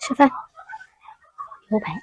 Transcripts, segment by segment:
吃饭，牛排。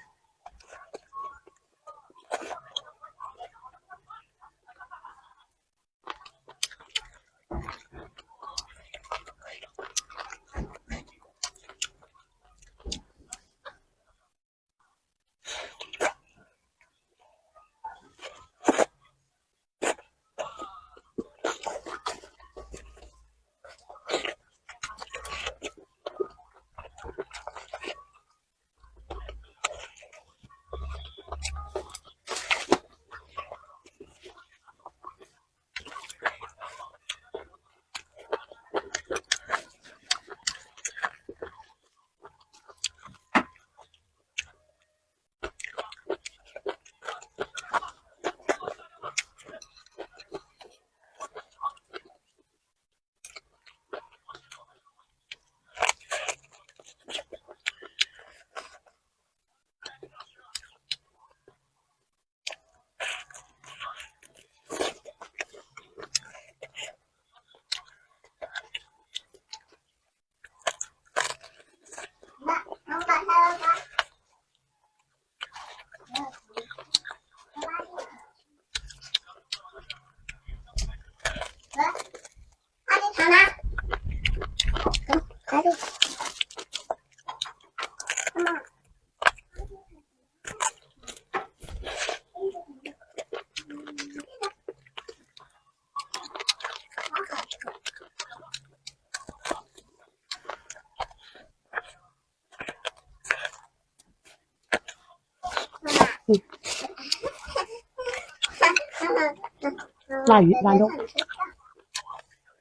腊鱼、腊肉。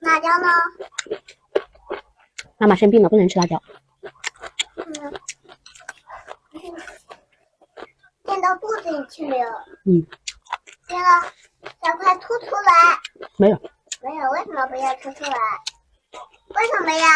辣椒呢？妈妈生病了，不能吃辣椒。进到肚子里去了。进了，小块吐出来。没有。没有，为什么不要吐出来？为什么呀？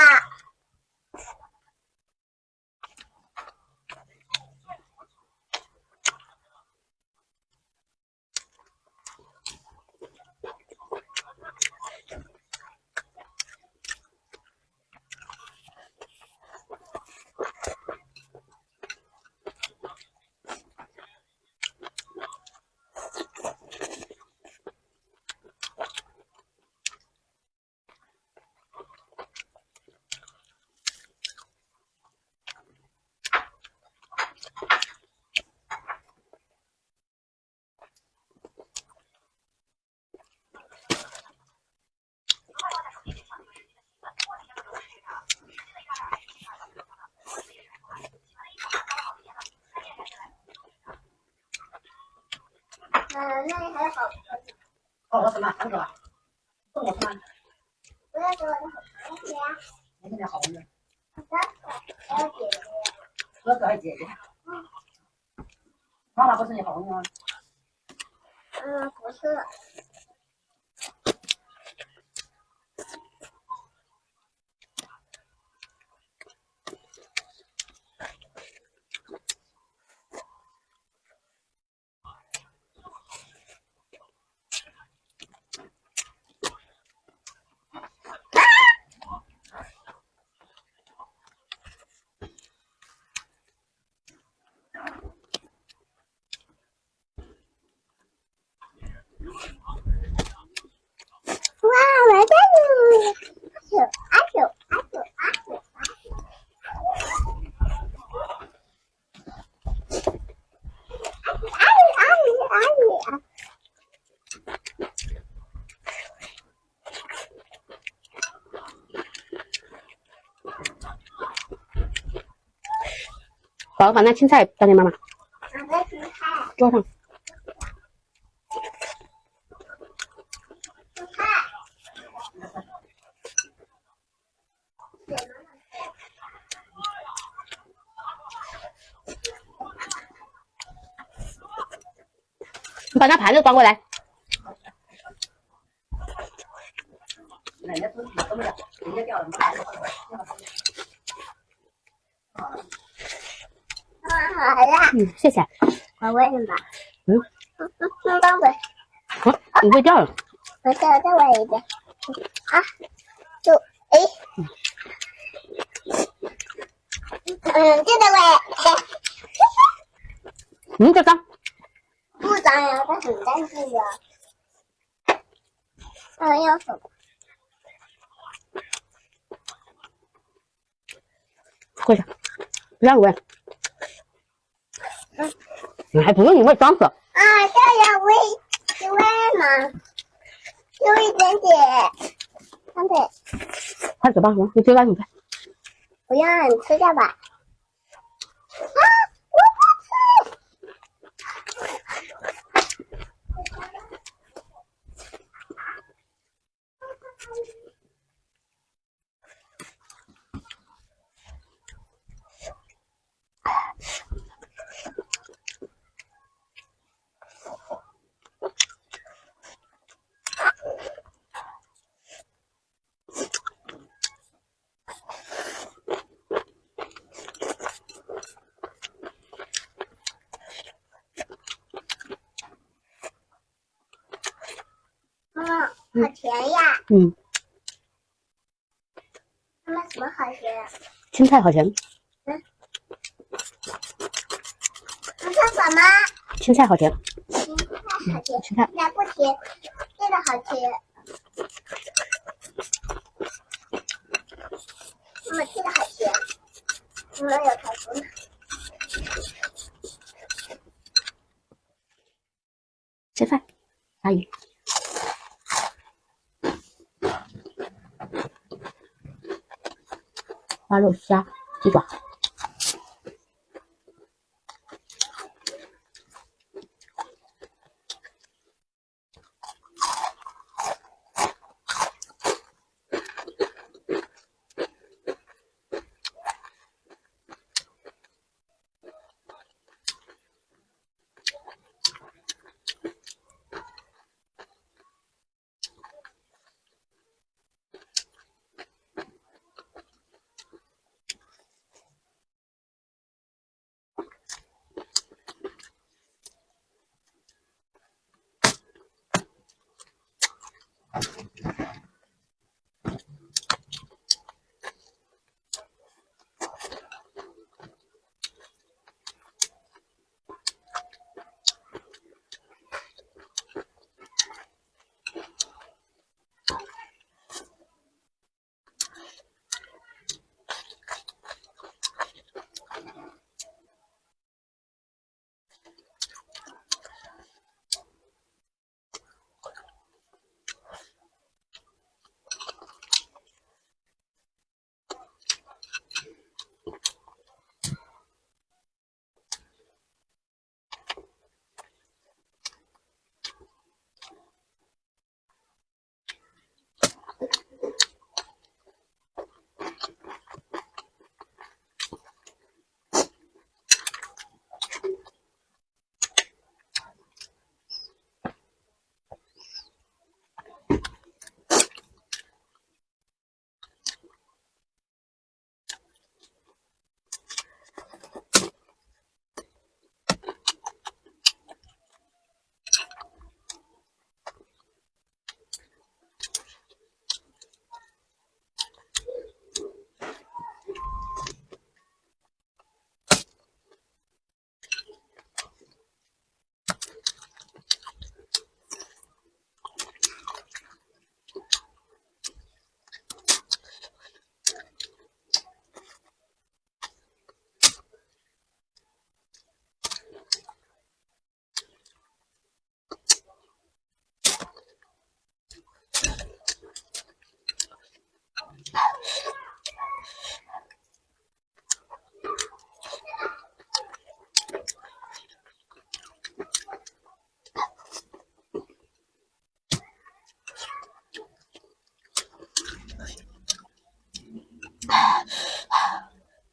那里还有好吃的。我什么？还不走啊？送我什么？不要给我的好东西呀！你现在好呢？好的，还有姐姐。哥哥还是姐姐？妈妈不是你好吗？不是。哇，我在这里！阿九，阿九，阿九，阿九，阿九。宝宝把那青菜交给妈妈。哪个青菜？桌上。青菜。你把那盘子端过来。奶奶都受不了，人家掉了，好了。谢谢。我喂你吧。帮我。你喂掉了。我再喂一遍。就这个我这脏。不脏呀，它很干净的。要手。跪下，不让你喂。你还不用你喂，脏死。这要喂嘛，就一点点。三倍。快嘴巴什么？你嘴巴你看。不要，你吃掉吧。我不吃。妈妈，好甜呀！妈妈，什么好甜？青菜好甜。你说什么？青菜好甜。青菜好甜。青菜那不甜，这个好甜。妈妈，这个好甜。妈妈有台风呢。吃饭，阿姨。花肉虾、鸡爪。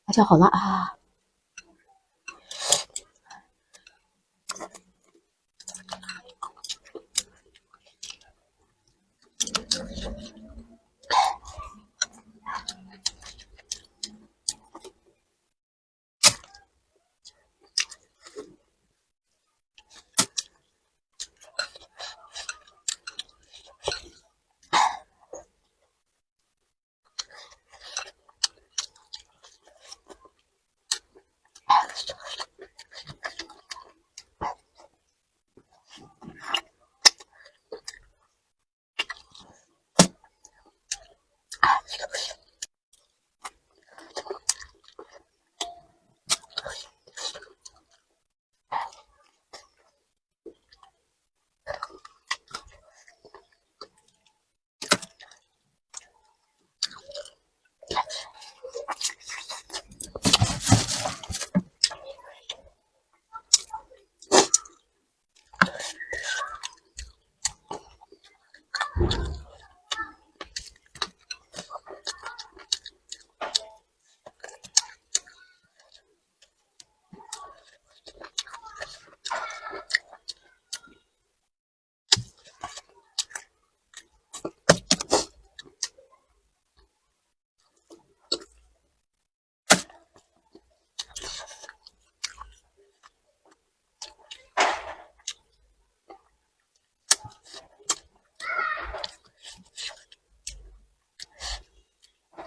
辣椒好辣啊！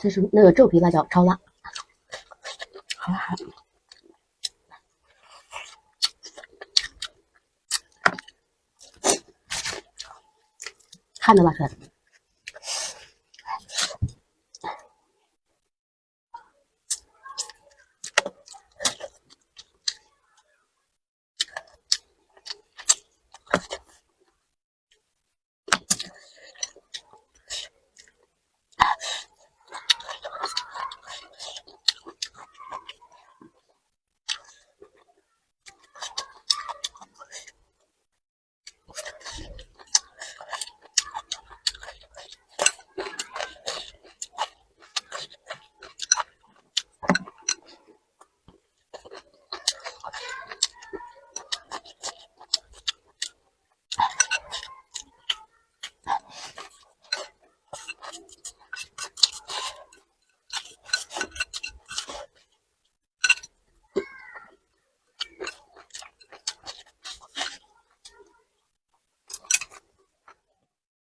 这是那个皱皮辣椒，超辣，好辣！汗都拉出来了。